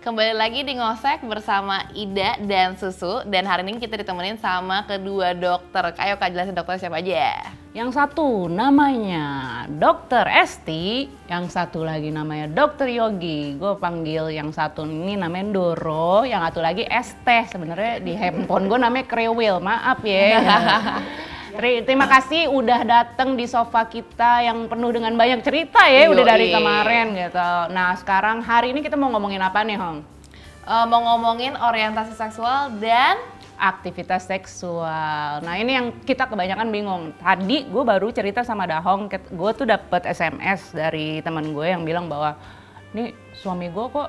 Kembali lagi di Ngosek bersama Ida dan Susu. Dan hari ini kita ditemenin sama kedua dokter. Ayo Kak, jelasin dokter siapa aja? Yang satu namanya Dokter Esti, yang satu lagi namanya Dokter Yogi. Gue panggil yang satu ini namanya Doro, yang satu lagi Esteh. Sebenarnya di handphone gue namanya Krewil, maaf ya. Terima kasih udah datang di sofa kita yang penuh dengan banyak cerita ya, udah dari kemarin gitu. Nah sekarang hari ini kita mau ngomongin apa nih Hong? Mau ngomongin orientasi seksual dan aktivitas seksual. Nah ini yang kita kebanyakan bingung. Tadi gue baru cerita sama Dahong, gue tuh dapet SMS dari teman gue yang bilang bahwa nih suami gue kok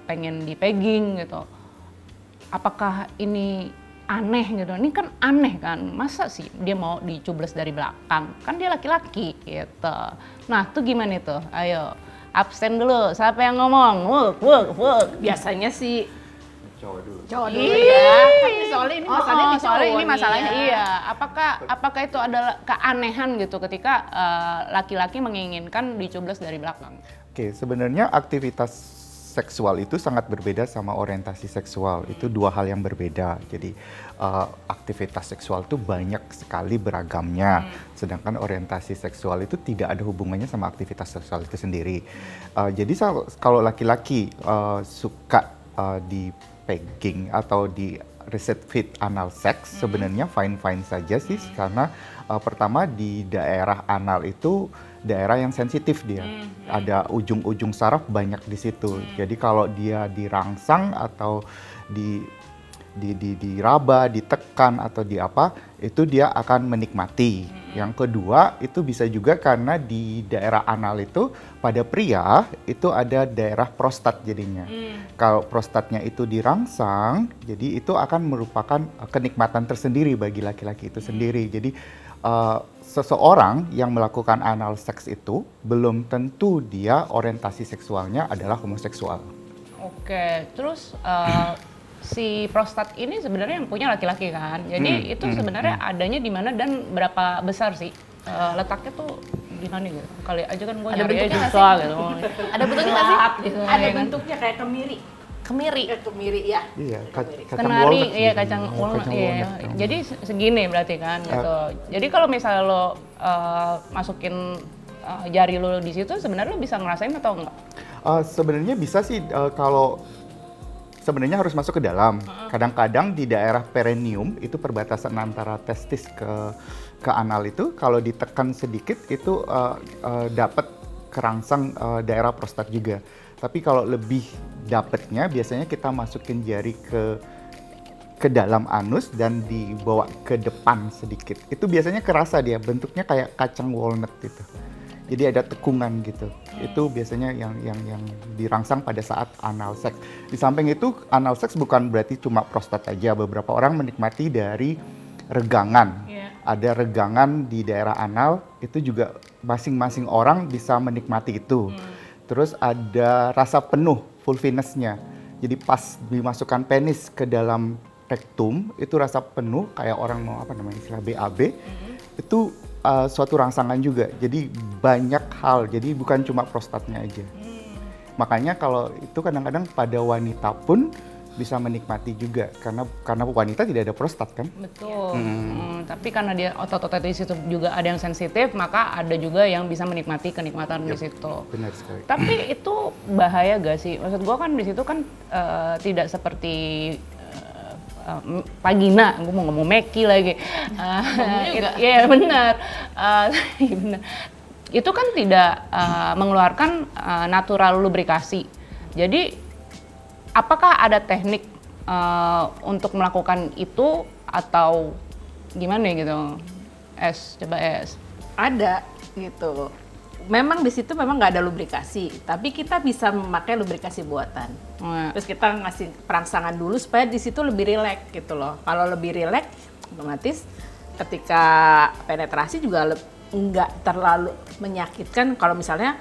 pengen dipegging gitu. Apakah ini aneh gitu? Ini kan aneh kan, masa sih dia mau dicubles dari belakang? Kan dia laki-laki gitu. Nah tuh gimana tuh? Ayo absen dulu, siapa yang ngomong? Wuk. Biasanya sih cowok dulu ya. Kan soalnya ini masalahnya di soalnya cowok ini masalahnya nih ya. iya. Apakah itu adalah keanehan gitu ketika laki-laki menginginkan dicubles dari belakang? Oke, sebenarnya aktivitas seksual itu sangat berbeda sama orientasi seksual. Itu dua hal yang berbeda. Jadi aktivitas seksual itu banyak sekali beragamnya. Sedangkan orientasi seksual itu tidak ada hubungannya sama aktivitas seksual itu sendiri. Jadi kalau laki-laki suka di pegging atau di receive anal sex, sebenarnya fine-fine saja sih. Karena pertama di daerah anal itu daerah yang sensitif dia, ada ujung-ujung saraf banyak di situ. Jadi kalau dia dirangsang atau diraba, ditekan atau di apa, itu dia akan menikmati. Yang kedua itu bisa juga karena di daerah anal itu pada pria itu ada daerah prostat jadinya. Kalau prostatnya itu dirangsang, jadi itu akan merupakan kenikmatan tersendiri bagi laki-laki itu sendiri. Jadi seseorang yang melakukan anal seks itu belum tentu dia orientasi seksualnya adalah homoseksual. Oke, terus si prostat ini sebenarnya yang punya laki-laki kan, jadi itu sebenarnya adanya di mana dan berapa besar sih letaknya tuh di mana gitu? Kali aja kan gue nyari aja susah gitu. ada bentuknya nggak sih? Gitu, Ada ya kan? bentuknya kayak kemiri. Kemiri. Ya. Iya, kacang Kenari, walnut. iya kacang walnut, iya. Jadi segini berarti kan gitu. Jadi kalau misalnya lo masukin jari lo di situ, sebenarnya lo bisa ngerasain atau enggak? Sebenarnya bisa sih kalau sebenarnya harus masuk ke dalam. Kadang-kadang di daerah perineum itu perbatasan antara testis ke anal itu kalau ditekan sedikit itu dapat kerangsang daerah prostat juga. Tapi kalau lebih dapetnya biasanya kita masukin jari ke dalam anus dan dibawa ke depan sedikit. Itu biasanya kerasa dia, bentuknya kayak kacang walnut gitu. Jadi ada tekungan gitu. Itu biasanya yang dirangsang pada saat anal seks. Di samping itu anal seks bukan berarti cuma prostat aja. Beberapa orang menikmati dari regangan. Ada regangan di daerah anal, itu juga masing-masing orang bisa menikmati itu. Terus ada rasa penuh, fulviness-nya. Jadi pas dimasukkan penis ke dalam rektum, itu rasa penuh kayak orang mau istilah BAB. Itu suatu rangsangan juga. Jadi banyak hal, jadi bukan cuma prostatnya aja. Makanya kalau itu kadang-kadang pada wanita pun bisa menikmati juga karena wanita tidak ada prostat kan? Betul. Tapi karena dia otot-otot di situ juga ada yang sensitif, maka ada juga yang bisa menikmati kenikmatan di situ. Benar sekali. Tapi itu bahaya gak sih? Maksud gue kan di situ kan tidak seperti vagina, gue mau ngomong Meki lagi. Iya benar. Benar. Itu kan tidak mengeluarkan natural lubrikasi. Jadi apakah ada teknik untuk melakukan itu atau gimana gitu? Coba Es. Ada gitu. Memang di situ memang nggak ada lubrikasi, tapi kita bisa memakai lubrikasi buatan. Terus kita ngasih perangsangan dulu supaya di situ lebih rileks gitu loh. Kalau lebih rileks, otomatis ketika penetrasi juga nggak terlalu menyakitkan. Kalau misalnya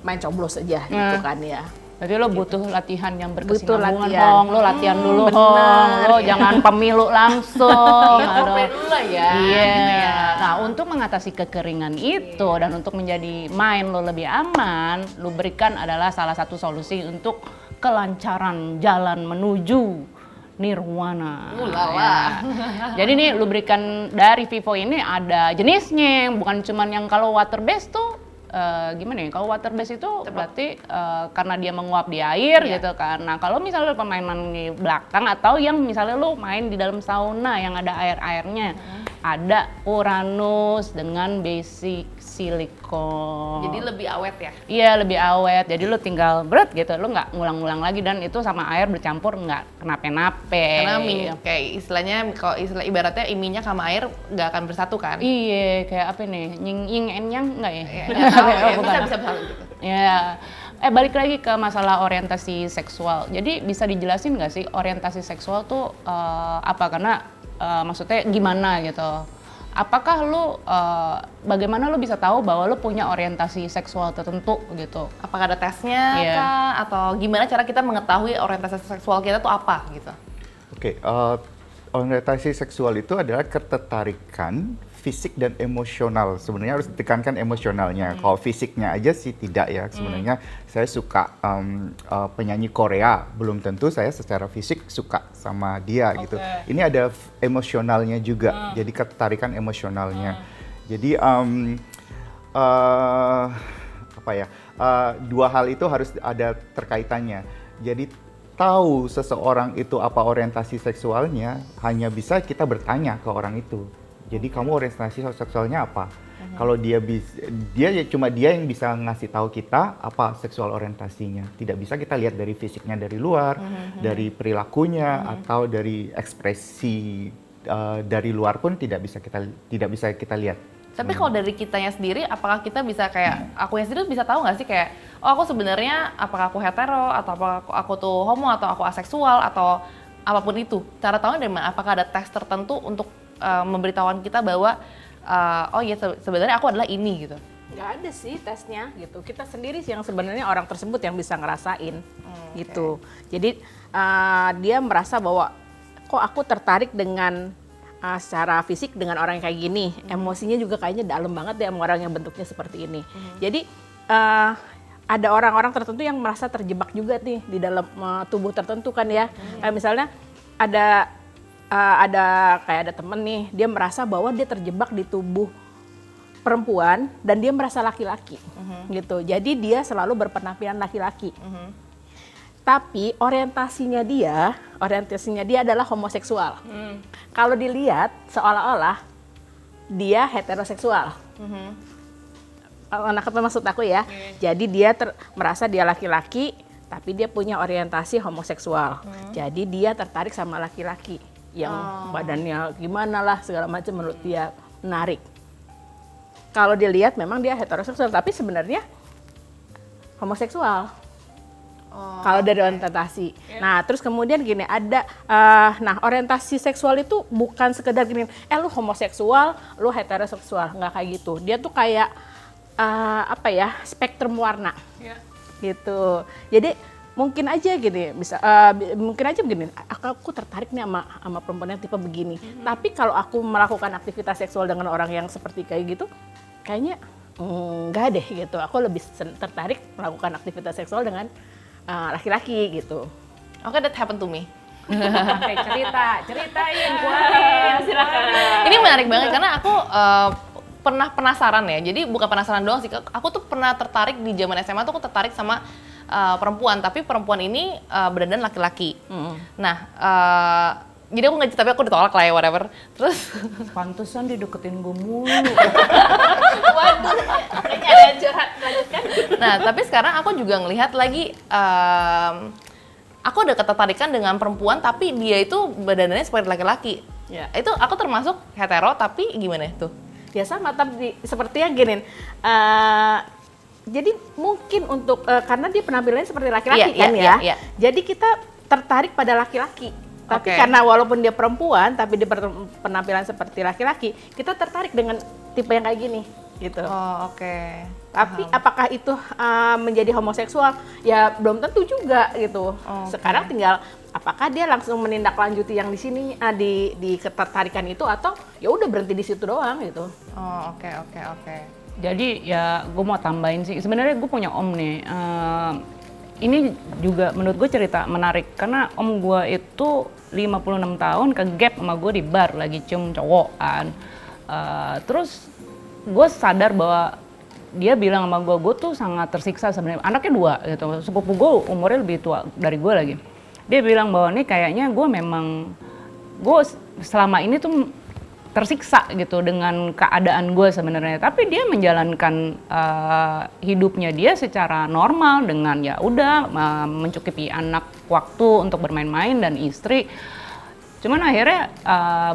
main coblos aja gitu kan ya. Berarti lo butuh latihan yang berkesinambungan, latihan. Hong. Lo latihan dulu, Bener. Hong. Lo jangan pemilu langsung. Play dulu lah ya. Iya. Nah, untuk mengatasi kekeringan itu dan untuk menjadi main lo lebih aman, lubrikan adalah salah satu solusi untuk kelancaran jalan menuju nirwana. Ulala. Ya. Jadi nih lubrikan dari Vivo ini ada jenisnya, bukan cuman yang kalau water based tuh gimana ya? Kalau water based itu berarti karena dia menguap di air gitu kan. Nah kalau misalnya pemain di belakang atau yang misalnya lu main di dalam sauna yang ada air-airnya, ada Uranus dengan basic silikon. Jadi lebih awet ya? Iya lebih awet, jadi lu tinggal berat gitu, lu nggak ngulang-ngulang lagi dan itu sama air bercampur nggak kenape-nape. Karena kayak istilahnya, kalau istilah ibaratnya minyak sama air nggak akan bersatu kan? Iya, kayak apa nih, yin and yang nggak ya? Iya, nggak tahu ya, Bukan. bisa gitu. Ya, balik lagi ke masalah orientasi seksual. Jadi bisa dijelasin nggak sih orientasi seksual tuh apa? Karena maksudnya gimana gitu? Apakah lu, bagaimana lu bisa tahu bahwa lu punya orientasi seksual tertentu gitu? Apakah ada tesnya Iya. kah? Atau gimana cara kita mengetahui orientasi seksual kita tuh apa gitu? Oke, orientasi seksual itu adalah ketertarikan fisik dan emosional. Sebenarnya harus ditekankan emosionalnya. Kalau fisiknya aja sih tidak ya. Sebenarnya saya suka penyanyi Korea, belum tentu saya secara fisik suka sama dia gitu. Ini ada emosionalnya juga. Jadi ketertarikan emosionalnya. Jadi apa ya? Dua hal itu harus ada terkaitannya. Jadi tahu seseorang itu apa orientasi seksualnya hanya bisa kita bertanya ke orang itu. Jadi kamu orientasi seksualnya apa? Kalau dia ya cuma dia yang bisa ngasih tahu kita apa seksual orientasinya. Tidak bisa kita lihat dari fisiknya dari luar, dari perilakunya atau dari ekspresi dari luar pun tidak bisa kita lihat. Tapi kalau dari kitanya sendiri, apakah kita bisa kayak, aku yang sendiri bisa tahu nggak sih kayak, oh aku sebenarnya apakah aku hetero, atau apakah aku tuh homo, atau aku aseksual, atau apapun itu. Cara tahu dari mana? Apakah ada tes tertentu untuk memberitahuan kita bahwa, oh iya sebenarnya aku adalah ini gitu? Nggak ada sih tesnya gitu. Kita sendiri sih yang sebenarnya orang tersebut yang bisa ngerasain gitu. Jadi dia merasa bahwa kok aku tertarik dengan secara fisik dengan orang yang kayak gini, emosinya juga kayaknya dalam banget ya sama orang yang bentuknya seperti ini. Jadi ada orang-orang tertentu yang merasa terjebak juga nih di dalam tubuh tertentu kan ya. Kayak misalnya ada temen nih, dia merasa bahwa dia terjebak di tubuh perempuan dan dia merasa laki-laki gitu. Jadi dia selalu berpenampilan laki-laki. Tapi orientasinya dia adalah homoseksual. Kalau dilihat seolah-olah dia heteroseksual. Apa maksud aku ya? Jadi dia merasa dia laki-laki, tapi dia punya orientasi homoseksual. Jadi dia tertarik sama laki-laki yang badannya gimana lah segala macam menurut dia menarik. Kalau dilihat memang dia heteroseksual, tapi sebenarnya homoseksual. Kalau dari orientasi. Nah, terus kemudian gini, ada orientasi seksual itu bukan sekedar gini, lu homoseksual, lu heteroseksual, nggak kayak gitu. Dia tuh kayak spektrum warna. Gitu. Jadi mungkin aja gini, aku tertarik nih sama perempuan yang tipe begini. Tapi kalau aku melakukan aktivitas seksual dengan orang yang seperti kayak gitu, kayaknya enggak deh gitu. Aku lebih tertarik melakukan aktivitas seksual dengan laki-laki gitu. Okay, that happened to me. Ceritain, keluarin, silakan. Ini menarik banget karena aku pernah penasaran ya. Jadi bukan penasaran doang sih. Aku tuh pernah tertarik di zaman SMA tuh aku tertarik sama perempuan, tapi perempuan ini berdandan laki-laki. Nah, jadi aku nggak, tapi aku ditolak lah ya whatever. Terus Pantesan dideketin gue mulu. Waduh, kayaknya ada yang curhat, lanjutkan. nah, tapi sekarang aku juga ngelihat lagi aku ada ketertarikan dengan perempuan tapi dia itu badannya seperti laki-laki. Ya. Itu aku termasuk hetero tapi gimana tuh? Ya sama, tapi sepertinya gini. Jadi mungkin untuk karena dia penampilannya seperti laki-laki Iya. Jadi kita tertarik pada laki-laki. Tapi Oke. karena walaupun dia perempuan, tapi dia penampilan seperti laki-laki, kita tertarik dengan tipe yang kayak gini, gitu. Oh, oke. Tapi apakah itu menjadi homoseksual? Ya belum tentu juga gitu. Oke. Sekarang tinggal apakah dia langsung menindaklanjuti yang di sini di ketertarikan itu atau ya udah berhenti di situ doang gitu. Oh, oke. Jadi ya gue mau tambahin sih, sebenarnya gue punya om nih, ini juga menurut gue cerita menarik karena om gue itu 56 tahun ke gap sama gue di bar lagi cium cowokan. Terus gue sadar bahwa dia bilang sama gue tuh sangat tersiksa sebenarnya. Anaknya 2 gitu, sepupu gue umurnya lebih tua dari gue lagi. Dia bilang bahwa nih kayaknya gue selama ini tuh tersiksa gitu dengan keadaan gue sebenarnya, tapi dia menjalankan hidupnya dia secara normal dengan ya udah mencukupi anak waktu untuk bermain-main dan istri. Cuman akhirnya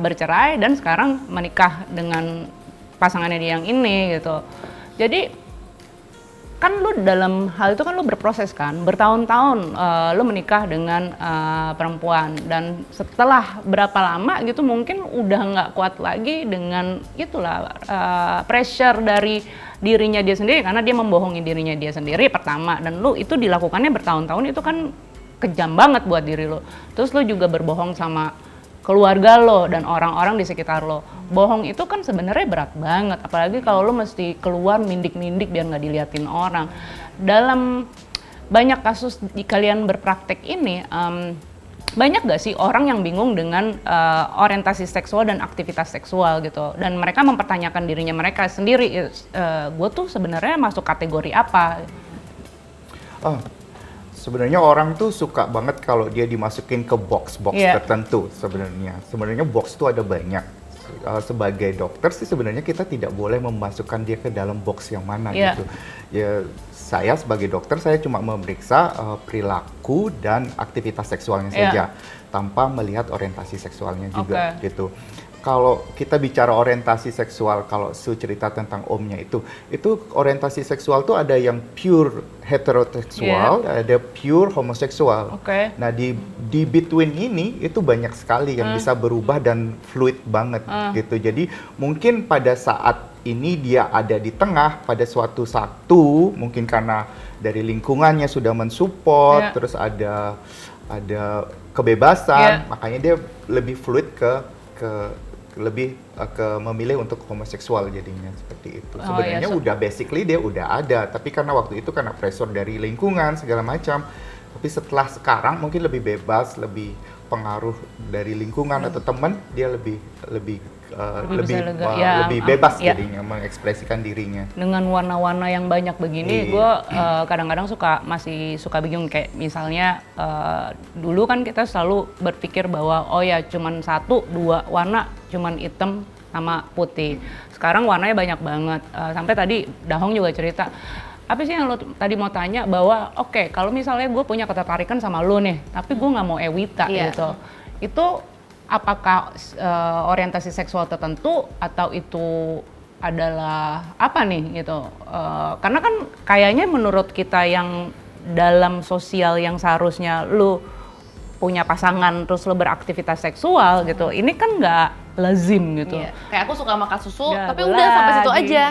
bercerai dan sekarang menikah dengan pasangannya dia yang ini gitu. Jadi kan lu dalam hal itu kan lu berproses kan, bertahun-tahun lu menikah dengan perempuan dan setelah berapa lama gitu mungkin udah nggak kuat lagi dengan itulah pressure dari dirinya dia sendiri karena dia membohongi dirinya dia sendiri pertama, dan lu itu dilakukannya bertahun-tahun, itu kan kejam banget buat diri lu. Terus lu juga berbohong sama keluarga lo dan orang-orang di sekitar lo. Bohong itu kan sebenarnya berat banget, apalagi kalau lo mesti keluar mindik-mindik biar nggak diliatin orang. Dalam banyak kasus di kalian berpraktek ini, banyak gak sih orang yang bingung dengan orientasi seksual dan aktivitas seksual gitu, dan mereka mempertanyakan dirinya mereka sendiri, gue tuh sebenarnya masuk kategori apa? Sebenarnya orang tuh suka banget kalau dia dimasukin ke box-box tertentu sebenarnya. Sebenarnya box tuh ada banyak. Sebagai dokter sih sebenarnya kita tidak boleh memasukkan dia ke dalam box yang mana gitu. Ya saya sebagai dokter saya cuma memeriksa perilaku dan aktivitas seksualnya saja tanpa melihat orientasi seksualnya juga gitu. Kalau kita bicara orientasi seksual, kalau Su cerita tentang omnya itu orientasi seksual tuh ada yang pure heteroseksual, ada pure homoseksual. Nah di between ini itu banyak sekali yang bisa berubah dan fluid banget gitu. Jadi mungkin pada saat ini dia ada di tengah, pada suatu waktu mungkin karena dari lingkungannya sudah mensupport, terus ada kebebasan, makanya dia lebih fluid ke memilih untuk homoseksual jadinya seperti itu. Sebenarnya udah basically dia udah ada, tapi karena waktu itu karena pressure dari lingkungan segala macam. Tapi setelah sekarang mungkin lebih bebas, lebih pengaruh dari lingkungan atau teman, dia lebih bebas jadinya mengekspresikan dirinya. Dengan warna-warna yang banyak begini, gue kadang-kadang masih suka bingung, kayak misalnya dulu kan kita selalu berpikir bahwa oh ya cuman 1-2 warna, cuman hitam sama putih. Sekarang warnanya banyak banget. Sampai tadi Dahong juga cerita, apa sih yang lo tadi mau tanya, bahwa oke, kalau misalnya gue punya ketertarikan sama lo nih, tapi gue nggak mau Ewita gitu, itu apakah orientasi seksual tertentu atau itu adalah apa nih gitu? Karena kan kayaknya menurut kita yang dalam sosial yang seharusnya lu punya pasangan terus lu beraktivitas seksual gitu, ini kan nggak lazim gitu. Kayak aku suka sama Kak Susu, tapi udah sampai situ aja.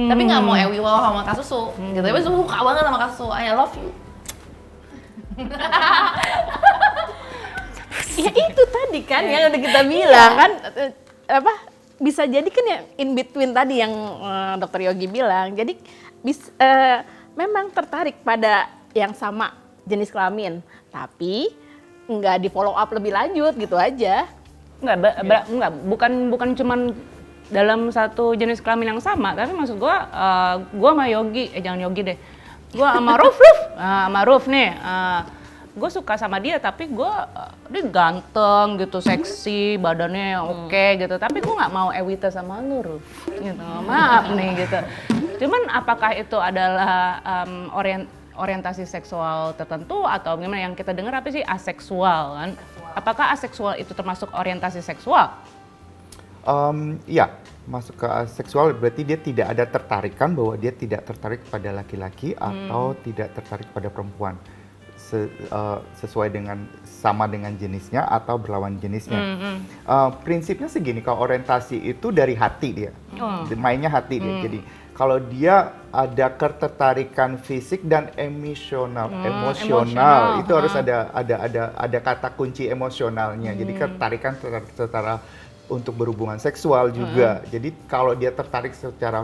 Tapi nggak mau Ewi wow sama Kak Susu gitu. Tapi suka banget sama Kak Susu, I love you. Ya itu tadi kan yang udah kita bilang kan, bisa jadi kan yang in between tadi yang Dokter Yogi bilang. Jadi memang tertarik pada yang sama jenis kelamin, tapi nggak di follow up lebih lanjut gitu aja. Enggak, bukan cuman dalam satu jenis kelamin yang sama, tapi maksud gue sama Yogi, jangan Yogi deh, gue sama Ruf nih. Gue suka sama dia, tapi dia ganteng gitu, seksi, badannya oke gitu. Tapi gue nggak mau Ewita sama lu, Ruf. Gitu. Maaf nih gitu. Cuman apakah itu adalah orientasi seksual tertentu atau gimana? Yang kita dengar apa sih aseksual kan? Apakah aseksual itu termasuk orientasi seksual? Ya, masuk ke aseksual berarti dia tidak ada tertarikan, bahwa dia tidak tertarik pada laki-laki atau tidak tertarik pada perempuan. Sesuai dengan sama dengan jenisnya atau berlawan jenisnya. Prinsipnya segini, kalau orientasi itu dari hati dia, mainnya hati dia. Jadi kalau dia ada ketertarikan fisik dan emosional, itu harus ada kata kunci emosionalnya. Jadi ketertarikan secara untuk berhubungan seksual juga. Jadi kalau dia tertarik secara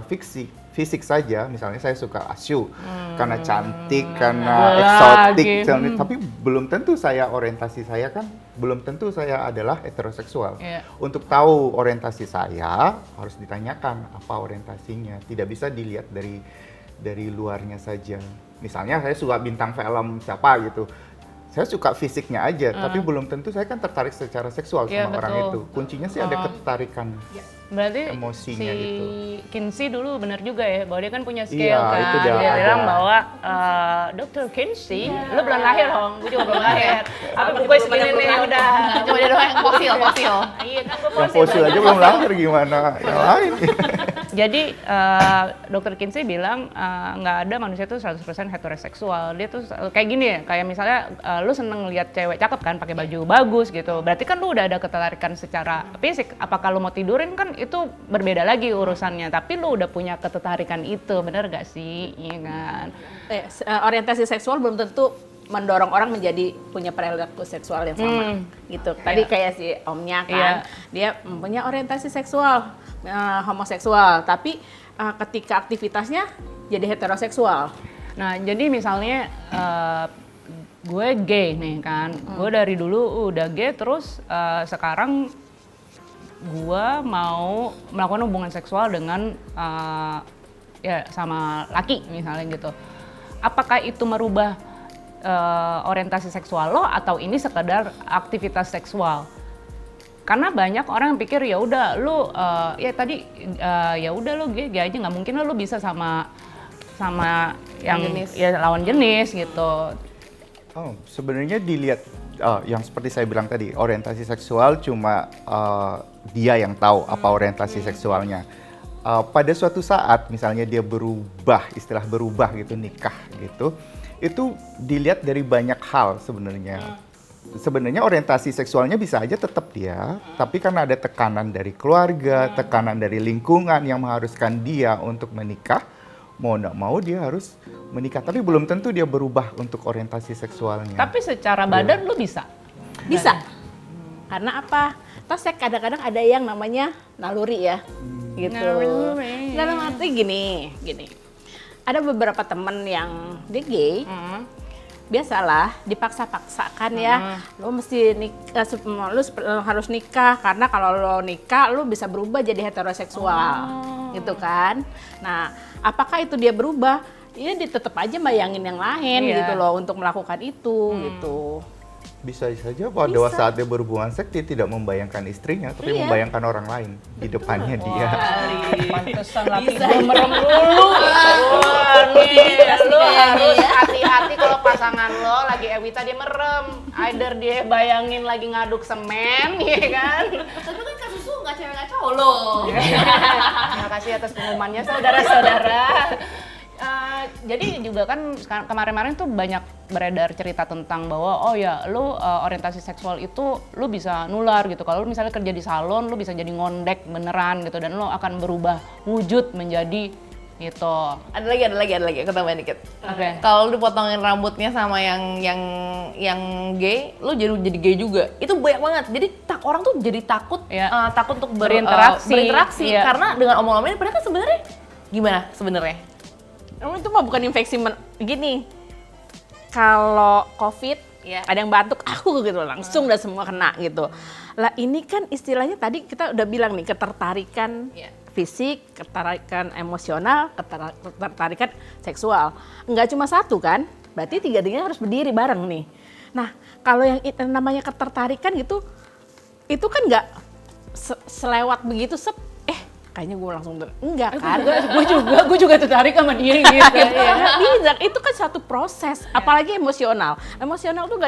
fisik saja, misalnya saya suka Asyu karena cantik, karena Bola, eksotik, gitu. tapi belum tentu orientasi saya kan belum tentu saya adalah heteroseksual. Iya. Untuk tahu orientasi saya harus ditanyakan apa orientasinya, tidak bisa dilihat dari luarnya saja. Misalnya saya suka bintang film siapa gitu. Saya suka fisiknya aja, tapi belum tentu saya kan tertarik secara seksual Iya, sama orang betul. itu. Kuncinya sih ada ketertarikan. Berarti Emosinya si gitu. Kinsey dulu benar juga ya, bahwa dia kan punya skill Iya, kan. itu dia Dia ada. bilang bahwa Dr. Kinsey, lu belum lahir Hong, gue juga belum lahir. Apa gue segini nih udah. Cuma dia doang yang fosil. Iya kan gue Yang fosil aja belum lahir gimana? Yang lain. Jadi Dr. Kinsey bilang nggak ada manusia itu 100% heteroseksual. Dia tuh kayak gini ya, kayak misalnya lu seneng lihat cewek cakep kan pakai baju bagus gitu. Berarti kan lu udah ada ketertarikan secara fisik. Apakah lu mau tidurin kan itu berbeda lagi urusannya. Tapi lu udah punya ketertarikan itu, bener gak sih? Iya kan? Orientasi seksual belum tentu mendorong orang menjadi punya perilaku seksual yang sama gitu. Tadi kayak si omnya kan, dia punya orientasi seksual homoseksual, tapi ketika aktivitasnya jadi heteroseksual. Nah, jadi misalnya gue gay nih kan, gue dari dulu udah gay, terus sekarang gue mau melakukan hubungan seksual dengan ya sama laki misalnya gitu. Apakah itu merubah orientasi seksual lo atau ini sekedar aktivitas seksual? Karena banyak orang yang pikir ya udah lu ya tadi ya udah lu gay aja, nggak mungkin lu bisa sama yang jenis. ya lawan jenis gitu. Oh, sebenarnya dilihat yang seperti saya bilang tadi, orientasi seksual cuma dia yang tahu apa orientasi seksualnya. Pada suatu saat misalnya dia berubah, istilah berubah gitu, nikah gitu, itu dilihat dari banyak hal sebenarnya. Sebenarnya orientasi seksualnya bisa aja tetap dia, tapi karena ada tekanan dari keluarga, tekanan dari lingkungan yang mengharuskan dia untuk menikah, mau nggak mau dia harus menikah. Tapi belum tentu dia berubah untuk orientasi seksualnya. Tapi secara badan lu bisa. Bisa. Karena apa? Terus saya kadang-kadang ada yang namanya naluri ya. Gitu. Naluri. Dalam arti gini. Ada beberapa temen yang dia gay, biasalah dipaksa-paksakan ya, lo mesti nikah, lo harus nikah karena kalau lo nikah lo bisa berubah jadi heteroseksual, gitu kan. Nah, apakah itu dia berubah? Ya dia tetap aja bayangin yang lain gitu loh untuk melakukan itu gitu. Bisa saja pada saat dia berhubungan seks dia tidak membayangkan istrinya, tapi membayangkan orang lain di depannya dia. Pantesan laki gue merem dulu. Lu harus hati-hati kalau pasangan lo lagi Ewita dia merem. Either dia bayangin lagi ngaduk semen, ya kan? Tapi kan kasus lu nggak cewek nggak cowok lo. Terima kasih atas pengumumannya saudara-saudara. Jadi juga kan kemarin-kemarin tuh banyak beredar cerita tentang bahwa oh ya lu orientasi seksual itu lu bisa nular gitu. Kalau lu misalnya kerja di salon lu bisa jadi ngondek beneran gitu dan lu akan berubah wujud menjadi gitu. Ada lagi, aku tambahin dikit. Oke. Kalau lu dipotongin rambutnya sama yang gay, lu jadi gay juga. Itu banyak banget. Jadi orang tuh jadi takut takut untuk berinteraksi Iya. karena dengan omong-omongnya padahal kan sebenarnya gimana sebenarnya? Itu mah bukan infeksi gini. Kalau COVID, ada yang batuk, aku gitu langsung udah semua kena gitu. Lah ini kan istilahnya tadi kita udah bilang nih ketertarikan fisik, ketertarikan emosional, ketertarikan seksual. Enggak cuma satu kan? Berarti tiga-tiganya harus berdiri bareng nih. Nah kalau yang namanya ketertarikan gitu, itu kan nggak selewat begitu kayaknya gue langsung enggak kan? Gue juga tertarik sama dia gitu. Bisa, itu kan satu proses, apalagi emosional. Emosional tuh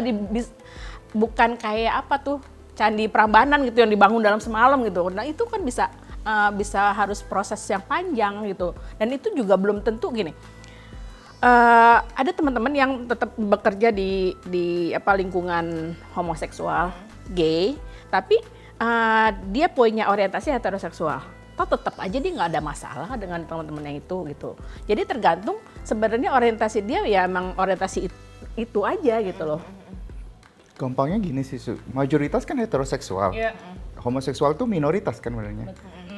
bukan kayak apa tuh candi Prambanan gitu yang dibangun dalam semalam gitu. Nah itu kan bisa harus proses yang panjang gitu. Dan itu juga belum tentu gini. Ada teman-teman yang tetap bekerja di lingkungan homoseksual, gay, tapi dia punya orientasi heteroseksual. Tetap aja dia nggak ada masalah dengan teman-temannya itu gitu. Jadi tergantung sebenarnya orientasi dia ya emang orientasi itu aja gitu loh. Gampangnya gini sih, mayoritas kan heteroseksual. Homoseksual tuh minoritas kan sebenarnya.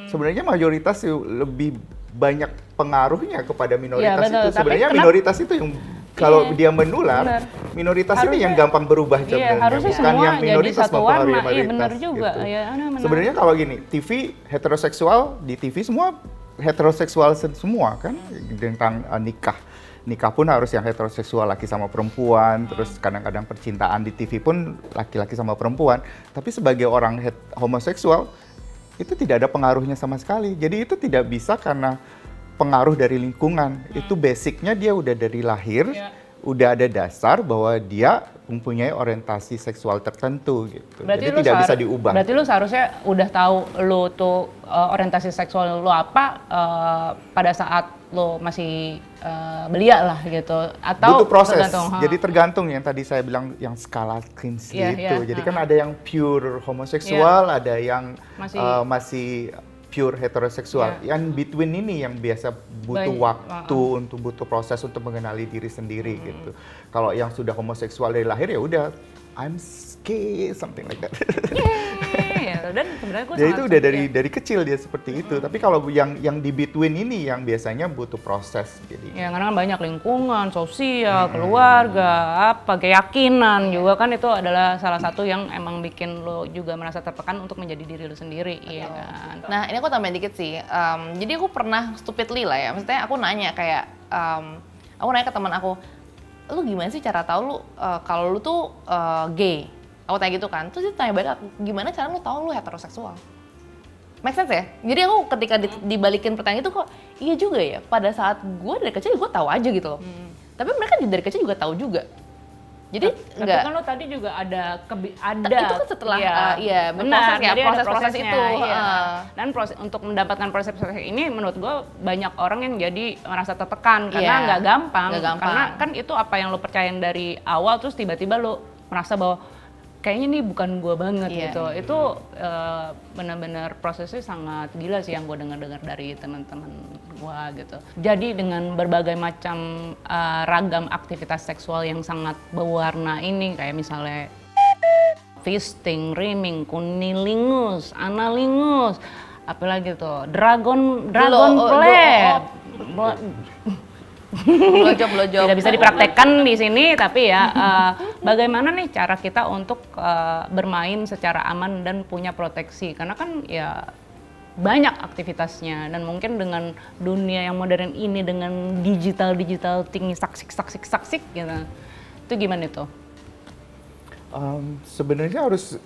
Sebenarnya mayoritas lebih banyak pengaruhnya kepada minoritas betul. itu. Tapi Sebenarnya kenapa- minoritas itu yang kalau Iya, dia menular, benar. minoritas itu Harusnya- yang gampang berubah Iya, sebenarnya, harusnya bukan semua yang jadi minoritas satu mempengaruhi warna. Iya, mayoritas. benar juga. gitu. Iya, benar. Sebenarnya kalau gini, TV heteroseksual di TV semua heteroseksual semua kan tentang nikah pun harus yang heteroseksual laki sama perempuan, terus kadang-kadang percintaan di TV pun laki-laki sama perempuan. Tapi sebagai orang homoseksual itu tidak ada pengaruhnya sama sekali. Jadi itu tidak bisa karena pengaruh dari lingkungan. Itu basicnya dia udah dari lahir, udah ada dasar bahwa dia mempunyai orientasi seksual tertentu gitu. Jadi lu tidak bisa diubah. Berarti lu seharusnya udah tahu lu tuh orientasi seksual lu apa pada saat lu masih belia lah gitu, atau butuh proses. tergantung, Jadi tergantung yang tadi saya bilang yang skala Kinsey Iya, itu. iya. Jadi kan ada yang pure homoseksual, ada yang Masih- masih pure heteroseksual. Iya. Yang between ini yang biasa butuh Baik. waktu untuk butuh proses untuk mengenali diri sendiri gitu. Kalau yang sudah homoseksual dari lahir ya udah I'm gay something like that. Iya, dan sebenarnya gue Jadi itu udah dari kecil dia seperti itu. Tapi kalau yang di between ini yang biasanya butuh proses. Jadi ya karena kan banyak lingkungan, sosial, keluarga, apa keyakinan juga kan itu adalah salah satu yang emang bikin lo juga merasa tertekan untuk menjadi diri lo sendiri, iya kan. Nah, ini aku tambahin dikit sih. Jadi aku pernah stupidly lah ya, maksudnya aku nanya kayak, aku nanya ke teman aku, lu gimana sih cara tahu lu kalau lu tuh gay? Aku tanya gitu kan, terus dia tanya balik, gimana cara lu tahu lu heteroseksual? Make sense ya? Jadi aku ketika dibalikin pertanyaan itu kok, iya juga ya, pada saat gue dari kecil gue tahu aja gitu loh. Tapi mereka dari kecil juga tahu juga. Jadi Tapi enggak. kan lo tadi juga ada Itu kan setelah, iya, benar, berproses ya, jadi ada proses-proses prosesnya, itu, iya. heeh. Dan untuk mendapatkan proses-proses ini menurut gue banyak orang yang jadi merasa tertekan karena Iya, nggak gampang. nggak gampang. Karena kan itu apa yang lo percayain dari awal terus tiba-tiba lo merasa bahwa kayaknya ini bukan gue banget Iya. gitu. Itu benar-benar prosesnya sangat gila sih yang gue dengar-dengar dari teman-teman gue gitu. Jadi dengan berbagai macam ragam aktivitas seksual yang sangat berwarna ini kayak misalnya fisting, rimming, kunilingus, analingus, apalagi tuh dragon play. Blowjob. Tidak bisa dipraktekkan di sini, tapi ya bagaimana nih cara kita untuk bermain secara aman dan punya proteksi, karena kan ya banyak aktivitasnya dan mungkin dengan dunia yang modern ini dengan digital tinggi saksik gitu, itu gimana tuh? Sebenarnya harus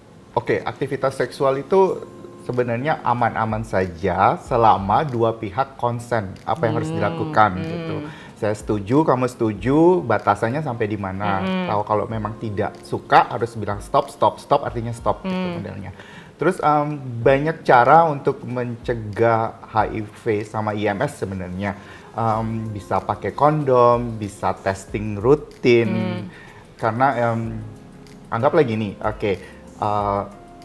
aktivitas seksual itu sebenarnya aman-aman saja selama dua pihak konsen apa yang harus dilakukan gitu. Saya setuju, kamu setuju, batasannya sampai di mana. Tahu kalau memang tidak suka harus bilang stop artinya stop gitu modelnya. Terus banyak cara untuk mencegah HIV sama IMS sebenarnya. Bisa pakai kondom, bisa testing rutin. Karena anggaplah gini,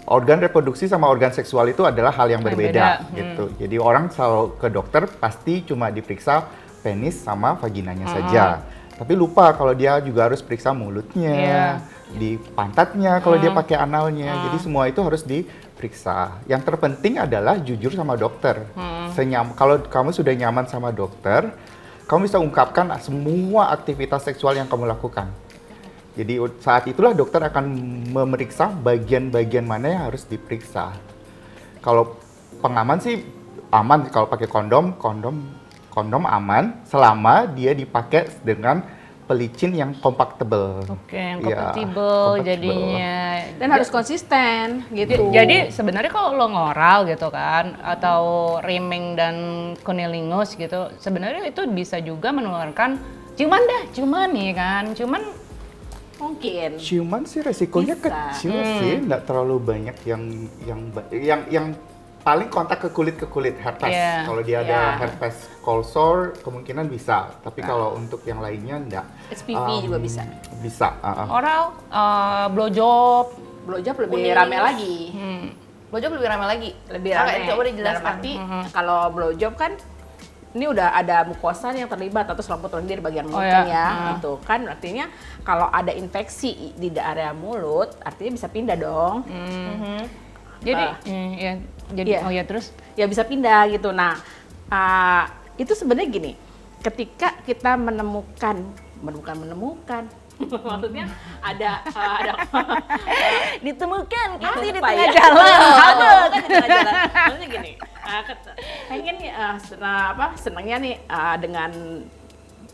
organ reproduksi sama organ seksual itu adalah hal yang berbeda gitu. Jadi orang selalu ke dokter pasti cuma diperiksa penis sama vaginanya saja. Tapi lupa kalau dia juga harus periksa mulutnya, di pantatnya kalau dia pakai analnya. Jadi semua itu harus diperiksa. Yang terpenting adalah jujur sama dokter. Kalau kamu sudah nyaman sama dokter, kamu bisa ungkapkan semua aktivitas seksual yang kamu lakukan. Jadi saat itulah dokter akan memeriksa bagian-bagian mana yang harus diperiksa. Kalau pengaman sih aman, kalau pakai kondom aman selama dia dipakai dengan pelicin yang compactable. Oke, yang Iya, kompatibel compatible. jadinya. Dan harus konsisten gitu. Jadi sebenarnya kalau lo ngoral gitu kan, atau rimming dan cunnilingus gitu, sebenarnya itu bisa juga menularkan ciuman nih kan, mungkin. Ciuman sih resikonya Bisa. kecil sih, nggak terlalu banyak yang paling kontak ke kulit herpes. Iya. Kalau dia ada herpes cold sore kemungkinan bisa, tapi kalau untuk yang lainnya enggak. HPV juga bisa. Bisa. oral, blowjob. Blowjob lebih rame lagi. Blowjob lebih ramai lagi. Lebih Oke, rame. coba Dalam dijelaskan. arti kalau blowjob kan ini udah ada mukosa yang terlibat atau selaput lendir bagian mulutnya gitu kan, artinya kalau ada infeksi di area mulut artinya bisa pindah dong. Jadi, terus? Ya bisa pindah gitu. Nah, itu sebenarnya gini, ketika kita menemukan maksudnya ada Ditemukan kasih di tengah tengah jalan. jalan. Bukan di tengah jalan. Maksudnya gini, pengen nih senangnya nih dengan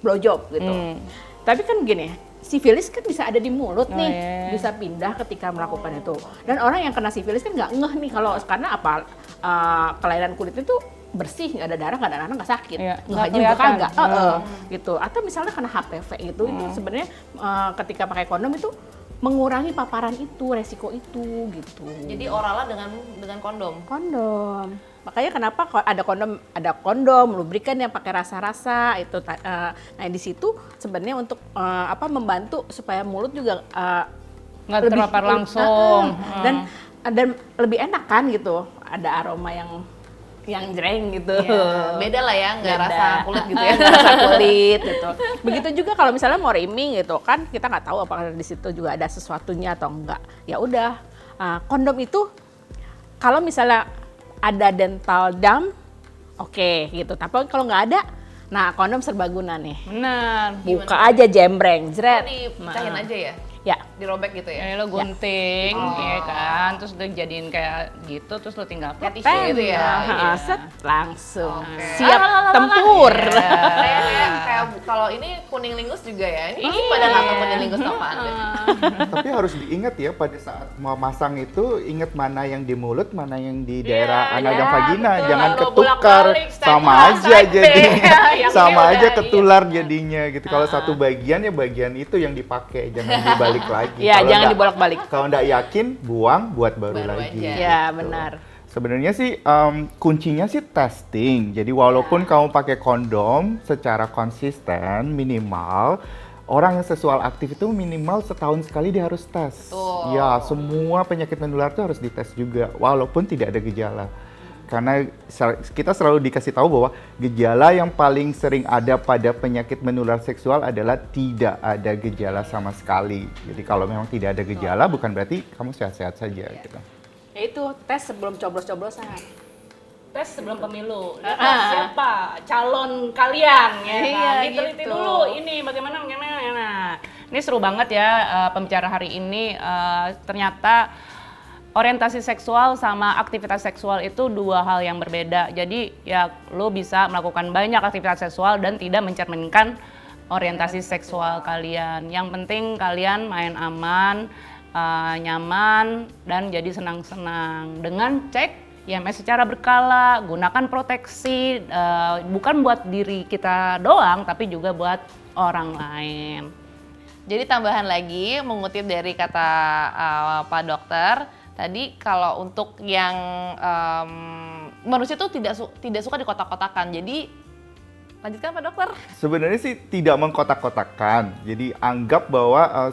blowjob gitu. Tapi kan gini, sifilis kan bisa ada di mulut nih, bisa pindah ketika melakukan itu. Dan orang yang kena sifilis kan nggak ngeh nih kalau karena apa kelainan kulit itu bersih, nggak ada darah, nggak ada nanah, nggak sakit, Iya, nggak nggak juga kelihatan. kagak, gitu. Atau misalnya kena HPV gitu, itu sebenarnya ketika pakai kondom itu mengurangi paparan itu, resiko itu, gitu. Jadi oralnya dengan kondom. Kondom. Makanya kenapa ada kondom, lubrikan yang pakai rasa-rasa itu. Nah di situ sebenarnya untuk membantu supaya mulut juga Nggak terpapar langsung. dan lebih enak kan gitu. Ada aroma yang jreng gitu. Iya, beda lah ya, nggak Beda. rasa kulit gitu ya. Nggak rasa kulit gitu. Begitu juga kalau misalnya mau rimming gitu kan, kita nggak tahu apakah di situ juga ada sesuatunya atau enggak. Ya udah, kondom itu kalau misalnya ada dental dam, oke gitu. Tapi kalau nggak ada, nah kondom serbaguna nih. Benar. Buka aja jembreng, Oh, jret. dipecahin aja ya? Ya, Dirobek gitu ya? Kayak lo gunting, ya kan, terus dijadiin kayak gitu, terus lo tinggal Kayak pet. tisu gitu ya? Nah, set langsung Oke. siap tempur. Kayak kalau ini kuning lingus juga ya? Ini pada nggak tahu kuning lingus apaan deh. Tapi harus diingat ya pada saat mau masang itu ingat mana yang di mulut, mana yang di daerah anal dan vagina, betul. jangan Kalau ketukar, bolak-balik, side sama A, aja side B. jadinya, Yang sama dia aja udah, ketular jadinya gitu. Kalau satu bagian ya bagian itu yang dipakai, jangan dibalik lagi. Ya, Kalau jangan nggak- dibolak-balik. Kalau nggak yakin, buang buat baru Baru lagi. aja. Ya, gitu. benar. Sebenarnya sih kuncinya sih testing. Jadi walaupun kamu pakai kondom secara konsisten minimal orang yang seksual aktif itu minimal setahun sekali dia harus tes. Betul. Ya, semua penyakit menular itu harus dites juga walaupun tidak ada gejala. Karena kita selalu dikasih tahu bahwa gejala yang paling sering ada pada penyakit menular seksual adalah tidak ada gejala sama sekali. Jadi kalau memang tidak ada gejala bukan berarti kamu sehat-sehat saja gitu. Ya itu tes sebelum coblos-coblosan. Tes sebelum pemilu, lihat siapa calon kalian ya kan? Iya, Diteliti gitu. dulu ini bagaimana. Nah, ini seru banget ya pembicara hari ini. Ternyata orientasi seksual sama aktivitas seksual itu dua hal yang berbeda. Jadi ya lo bisa melakukan banyak aktivitas seksual dan tidak mencerminkan orientasi seksual kalian. Yang penting kalian main aman, nyaman, dan jadi senang-senang dengan cek IMS secara berkala, gunakan proteksi, bukan buat diri kita doang, tapi juga buat orang lain. Jadi tambahan lagi, mengutip dari kata Pak Dokter, tadi kalau untuk yang manusia tuh tidak suka dikotak-kotakan. Jadi lanjutkan Pak Dokter. Sebenarnya sih tidak mengkotak-kotakan. Jadi anggap bahwa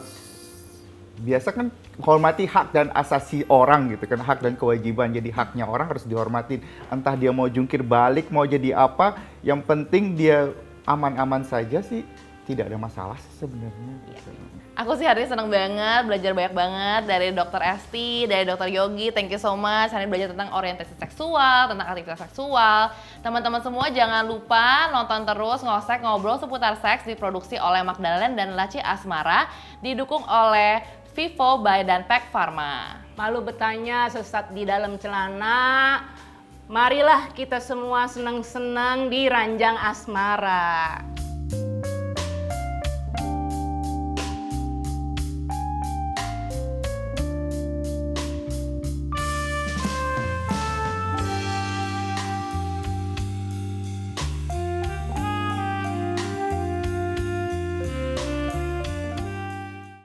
biasa kan hormati hak dan asasi orang gitu kan, hak dan kewajiban. Jadi haknya orang harus dihormatin. Entah dia mau jungkir balik, mau jadi apa, yang penting dia aman-aman saja sih, tidak ada masalah sih sebenarnya. Aku sih hari ini seneng banget, belajar banyak banget dari Dokter Esti, dari Dokter Yogi. Thank you so much. Hari ini belajar tentang orientasi seksual, tentang aktivitas seksual. Teman-teman semua jangan lupa nonton terus Ngosek Ngobrol Seputar Seks, diproduksi oleh Magdalene dan Laci Asmara, didukung oleh Vivo by Danpack Pharma. Malu bertanya sesat di dalam celana, marilah kita semua senang-senang di ranjang asmara.